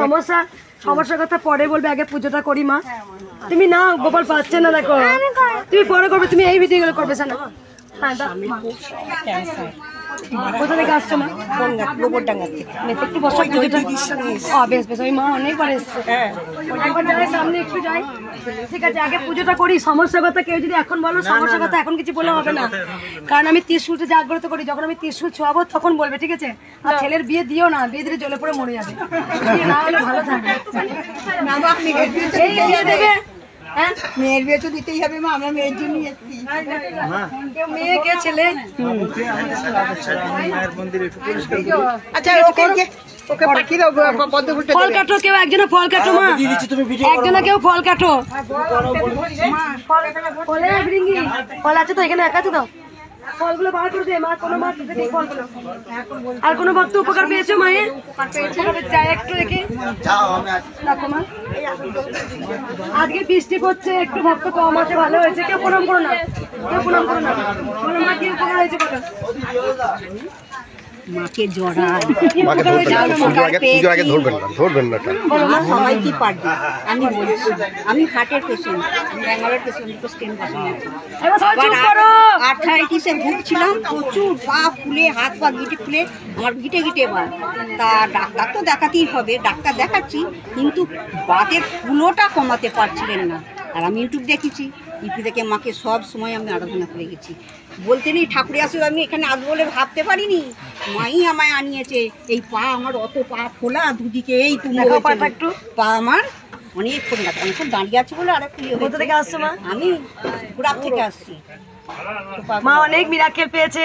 সমস্যা সমস্যার কথা পরে বলবে, আগে পুজোটা করি মা। তুমি না গোপাল পাচ্ছে না, দেখো তুমি পরে করবে, তুমি এই ভিডিও গুলো করবে না। কোথা থেকে আসছো মা? গোবরডাঙ্গা থেকে। একটু বসো, বেশ বেশ, ওই মা অনেকবার এসছে, একবার যাই সামনে একটু যাই। ঠিক আছে, আগে পুজোটা করি। সমস্যার কথা কেউ যদি এখন বলো, সমস্যার কথা এখন কিছু বলে হবে না, কারণ আমি ত্রিশূলটা জাগ্রত করি। যখন আমি ত্রিশূল ছোঁয়াবো তখন বলবে, ঠিক আছে? আর ছেলের বিয়ে দিও না, বিয়ে দিলে জলে পড়ে মরে যাবে, না হলে ভালো থাকবে। এই বিয়ে দেবে, মেয়ের বিয়ে তো দিতেই হবে মা, আমরা মেয়ের জন্য এসেছি। মেয়ে কে ছেলে? আচ্ছা ওকে পাঠিয়ে দাও পদ্মফুলটা। ফল কাটো, কেউ একজনে ফল কাটো মা, একজনে কেউ ফল কাটো। ফল আছে তো এখানে, এক আছে তো, ফলগুলো বার করে দে মা। কোনো মা ফলগুলো। আর কোনো ভক্ত উপকার পেয়েছো মায়ের? একটু রেখে রাখো মা। আজকে বৃষ্টি পড়ছে, একটু ভক্ত কম আছে, ভালো হয়েছে। কেউ প্রণাম করো না, কেউ প্রণাম করো না। বলো মা কি উপকার হয়েছে বলো। মাকে জড়ায়, সবাই কি পারবে? আমি বলছি, আমি হার্টের পেশেন্ট, ব্যাঙ্গালোর পেশেন্ট, স্টেন আর্থারাইটিসে ভুগছিলাম প্রচুর, পা ফুলে, হাত পা গিটে ফুলে, আমার গিটে গিটে বার। তা ডাক্তার তো দেখাতেই হবে, ডাক্তার দেখাচ্ছি, কিন্তু বাতের ফুলোটা কমাতে পারছিলেন না। আর আমি ইউটিউব দেখেছি, ইউটিউব থেকে মাকে সব সময় আমি আরাধনা করে গেছি। বলতে নেই ঠাকুরে আসে, আমি এখানে আসবো বলে ভাবতে পারিনি, মাই আমায় আনিয়েছে। এই পা আমার অত পা ফোলা দুদিকে, এই তুমি একটু পা আমার অনেক ফোলা, এখন দাঁড়িয়ে আছে বলে। আর একটু কোথা থেকে আসছো মা? আমি গুড়াব থেকে আসছি। মা অনেক মিরাকেল পেয়েছে,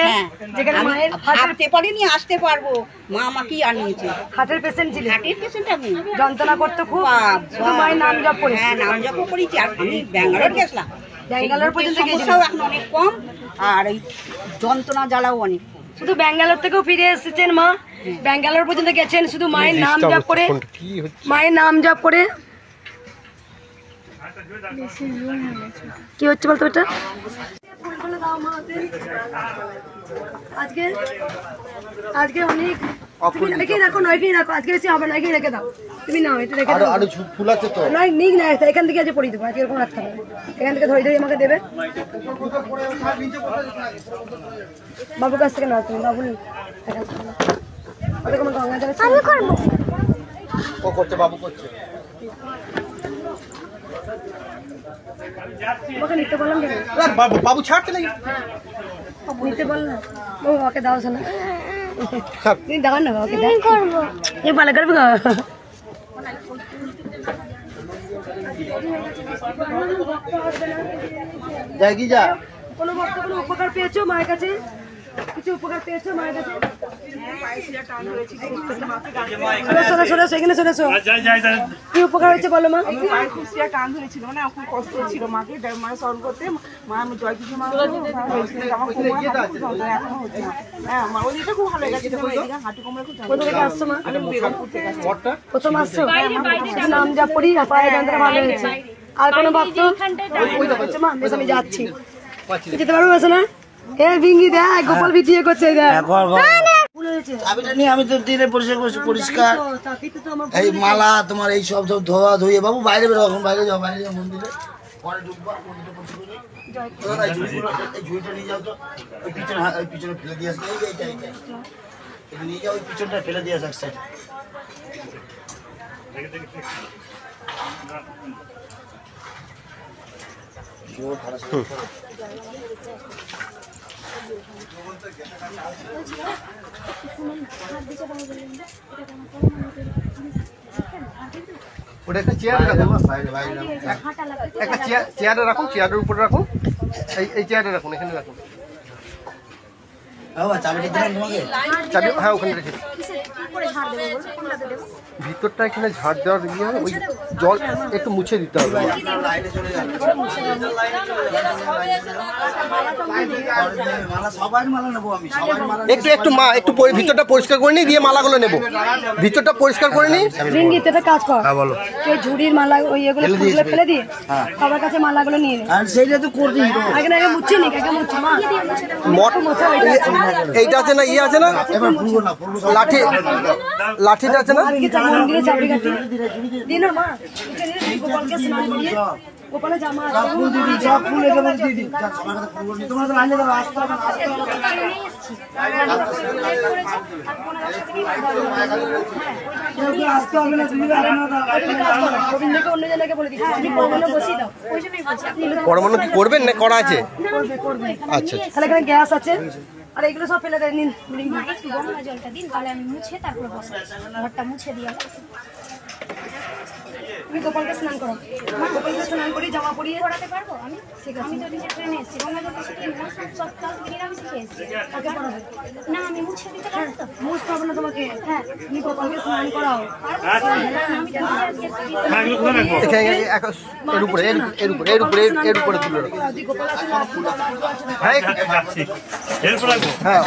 যেখানে মায়ের হাঁটতে পারিনি, আসতে পারবো, মা আমাকেই আনিয়েছে। হার্টের পেশেন্ট ছিল, হার্টের পেশেন্ট আমি, যন্ত্রণা করতে খুব, শুধু মায়ের নাম জপ করে। হ্যাঁ, নাম জপ করেছি। আর আমি ব্যাঙ্গালোর গেছিলাম, ব্যাঙ্গালোর পর্যন্ত সমস্যাও এখন অনেক কম, আর এই যন্ত্রণা জ্বালাও অনেক কম। শুধু ব্যাঙ্গালোর থেকেও ফিরে এসেছেন মা, ব্যাঙ্গালোর পর্যন্ত গেছেন শুধু মায়ের নাম জপ করে, মায়ের নাম জপ করে। কি হচ্ছে বলতো এটা? আজকে আজকে অনেক রেখেই রাখো, নয়কেই রাখো, আজকে বেশি হবে না, একেই রেখে দাও। তুমি নাও, এটা রেখে দাও। ফুল আছে তো নয় নিক না, এখান থেকে আজ পড়িয়ে দেবো, আজকে এরকম রাখতে হবে। এখান থেকে ধরে ধরে আমাকে দেবে, বাবুর কাছ থেকে নাও তুমি। বাবু ওটা কোনো গঙ্গা জলে আমি করবো, ও করছে, বাবু করছে। ওকে নিতে বললাম কেন? বাবু ছাড়তে লাগে, নিতে বললাম ও, ওকে দাও শোনা, তুমি দাও না, ওকে দাও, এই ভালো করবে গো। যাই কি যা। কোনো ভক্ত কোনো উপকার পেয়েছো মায়ের কাছে? কিছু উপকার পেয়েছো মায়ের কাছে? কি উপকার হয়েছে বলো মা? টান ধরেছিল না, খুব কষ্ট হচ্ছিল মাকে, মায়ের স্মরণ করতে। মা আমি জয় কিছু মা আমার খুব ভালো হয়ে গেছে, হাঁটু কোমরে খুব। কোথা থেকে আসছো মা? প্রথম আসছো? নাম যা পড়ি, পায়ে যন্ত্রণা ভালো হয়েছে। আর কোনো ভক্ত? মা বেশ, আমি যাচ্ছি, যেতে পারবো বেশ না? এ ভিঙ্গি দেখ, গোপাল ভিডিও করছে, আমি তো দিনে পরিষ্কার এই মালা তোমার এই সব সব ধোয়া ধুয়ে। বাবু বাইরে বেরো, এখন বাইরে যাও, বাইরে যাও মন্দিরে, পরে ঢুকবা, মন্দিরটা পরিষ্কার করে এই ঝুড়িটা নিয়ে যাও তো, ওই পিছনে, ওই পিছনে ফেলে দিয়ে আসবে, এইটা নিয়ে যাও, ওই পিছনটা ফেলে দিয়ে আসে এক সাইডে। ওটা একটা চেয়ারে রাখো, একটা চেয়ারে রাখুন, চেয়ারের উপরে রাখুন, এই চেয়ারে রাখুন, এখানে রাখুন। হ্যাঁ, ওখানে রেখে ভিতরটা এখানে ঝাড় দেওয়ার ইয়ে হবে, ওই জল একটু মুছে দিতে হবে। একটু একটু মা একটু ভিতরটা পরিষ্কার করে নি, দিয়ে মালাগুলো নেবো, ভিতরটা পরিষ্কার করে নি। কাজ কর, বলো। ঝুড়ির মালা ওই এগুলো ফেলে দিয়ে সবার কাছে মালাগুলো নিয়ে নে। আর সেইটা তো করে দিই, আগে আগে মুছছি নি, আগে মুছছি মা। এইটা আছে না, ইয়ে আছে না, লাঠি লাঠিটা আছে না? আজকে মন্দিরে চাবি কাটি দিন মা উঠে নিয়ে গোপালকে স্নান করিয়ে গোপালে জামা আছে ফুল দিদি সব ফুল একে বলে দিদি তোমরা তো লাইনে দাও আসতে হবে আসতে হবে না তুমি গোবিন্দকে অন্য জনকে বলে দিচ্ছি আপনি পরমান্ন বসিয়ে দাও ওই জন্যই বলছি আপনি পরমান্ন কি করবেন না করা আছে? করবে আচ্ছা তাহলে এখানে গ্যাস আছে আর এগুলো সব ফেলে দেন নিন না একটু গঙ্গা জলটা দিন তাহলে আমি মুছে তারপরে বসাই ঘরটা মুছে দিয়ে তুমি গোপালকে স্নান করো গোপালকে স্নান করিয়ে জামা পরিয়ে করাতে পারবো আমি আমি তো নিজে ট্রেনে এসেছি গঙ্গা জলটা শিখে সব কাজ আমি শিখে এসেছি ওকে পড়াবে না আমি মুছে দিতে পারবো তো মুছতে হবে না তোমাকে হ্যাঁ তুমি গোপালকে স্নান করাও আমি জানি আজকে এখানে এর উপরে এর উপরে তুলে রাখো। তুই গোপাল আছে না হ্যাঁ হ্যাঁ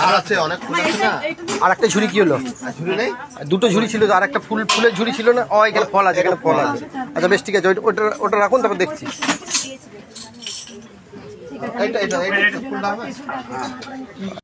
আর আছে অনেক ফুল আছে না। আর একটা ঝুড়ি কি হলো? ঝুড়ি নেই? দুটো ঝুড়ি ছিল তো, আর একটা ফুলের ঝুড়ি ছিল না? ও এখানে ফল আছে, এখানে ফল আছে। আচ্ছা বেশ ঠিক আছে, ওটা রাখুন, তারপর দেখছি। এটা ফুলটা হবে।